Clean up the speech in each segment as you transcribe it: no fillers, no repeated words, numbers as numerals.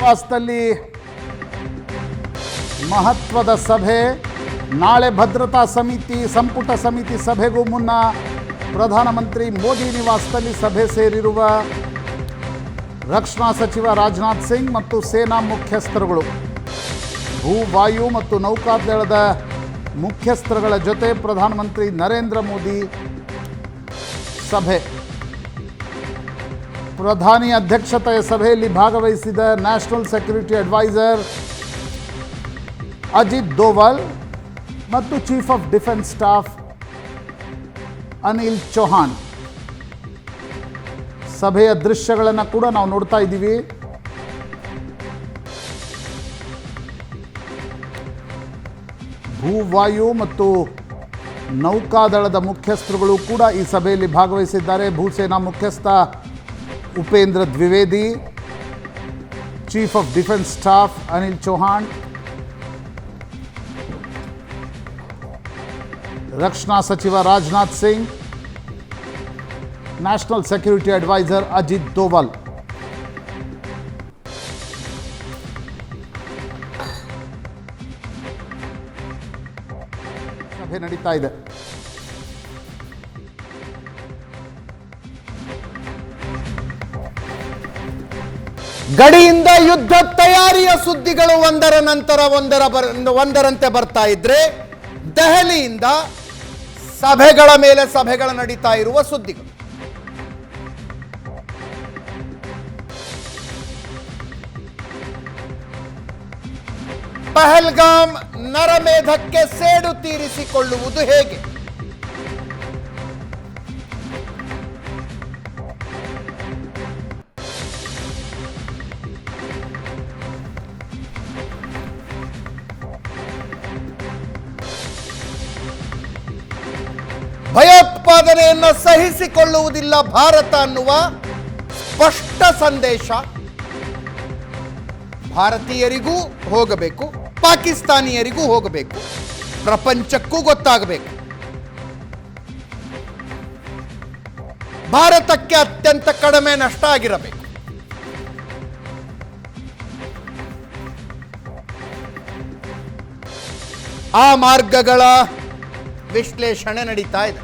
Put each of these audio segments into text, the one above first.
ನಿವಾಸದಲ್ಲಿ ಮಹತ್ವದ ಸಭೆ. ನಾಳೆ ಭದ್ರತಾ ಸಮಿತಿ ಸಂಪುಟ ಸಮಿತಿ ಸಭೆಗೂ ಮುನ್ನ ಪ್ರಧಾನಮಂತ್ರಿ ಮೋದಿ ನಿವಾಸದಲ್ಲಿ ಸಭೆ ಸೇರಿರುವ ರಕ್ಷಣಾ ಸಚಿವ ರಾಜನಾಥ್ ಸಿಂಗ್ ಮತ್ತು ಸೇನಾ ಮುಖ್ಯಸ್ಥರುಗಳು, ಭೂ ವಾಯು ಮತ್ತು ನೌಕಾದಳದ ಮುಖ್ಯಸ್ಥರುಗಳ ಜೊತೆ ಪ್ರಧಾನಮಂತ್ರಿ ನರೇಂದ್ರ ಮೋದಿ ಸಭೆ. ಪ್ರಧಾನಿ ಅಧ್ಯಕ್ಷತೆಯ ಸಭೆಯಲ್ಲಿ ಭಾಗವಹಿಸಿದ national security adviser Ajit Doval ಮತ್ತು chief of defence staff Anil Chauhan. ಸಭೆಯ ದೃಶ್ಯಗಳನ್ನು ಕೂಡ ನಾವು ನೋಡ್ತಾ ಇದ್ದೀವಿ. ಭೂವಾಯು ಮತ್ತು ನೌಕಾದಳದ ಮುಖ್ಯಸ್ಥರುಗಳು ಕೂಡ ಈ ಸಭೆಯಲ್ಲಿ ಭಾಗವಹಿಸಿದ್ದಾರೆ. ಭೂಸೇನಾ ಮುಖ್ಯಸ್ಥ Upendra Dwivedi, chief of defence staff Anil Chauhan, ರಕ್ಷಣಾ ಸಚಿವ Rajnath Singh, national security adviser Ajit Doval. ಸಭೆ ನಡೀತಾ ಇದೆ. ಗಡಿಯಿಂದ ಯುದ್ಧ ತಯಾರಿಯ ಸುದ್ದಿಗಳು ಒಂದರ ನಂತರ ಒಂದರಂತೆ ಬರ್ತಾ ಇದ್ರೆ, ದೆಹಲಿಯಿಂದ ಸಭೆಗಳ ಮೇಲೆ ಸಭೆಗಳು ನಡೀತಾ ಇರುವ ಸುದ್ದಿಗಳು. ಪಹಲ್ಗಾಮ್ ನರಮೇಧಕ್ಕೆ ಸೇಡು ತೀರಿಸಿಕೊಳ್ಳುವುದು ಹೇಗೆ? ಭಯೋತ್ಪಾದನೆಯನ್ನು ಸಹಿಸಿಕೊಳ್ಳುವುದಿಲ್ಲ ಭಾರತ ಅನ್ನುವ ಸ್ಪಷ್ಟ ಸಂದೇಶ ಭಾರತೀಯರಿಗೂ ಹೋಗಬೇಕು, ಪಾಕಿಸ್ತಾನಿಯರಿಗೂ ಹೋಗಬೇಕು, ಪ್ರಪಂಚಕ್ಕೂ ಗೊತ್ತಾಗಬೇಕು. ಭಾರತಕ್ಕೆ ಅತ್ಯಂತ ಕಡಿಮೆ ನಷ್ಟ ಆಗಿರಬೇಕು. ಆ ಮಾರ್ಗಗಳ ವಿಶ್ಲೇಷಣೆ ನಡೀತಾ ಇದೆ.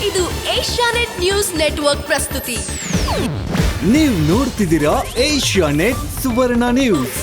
ಇದು ಏಷ್ಯಾನೆಟ್ ನ್ಯೂಸ್ ನೆಟ್ವರ್ಕ್ ಪ್ರಸ್ತುತಿ. ನೀವು ನೋಡ್ತಿದ್ದೀರಾ ಏಷ್ಯಾನೆಟ್ ಸುವರ್ಣ ನ್ಯೂಸ್.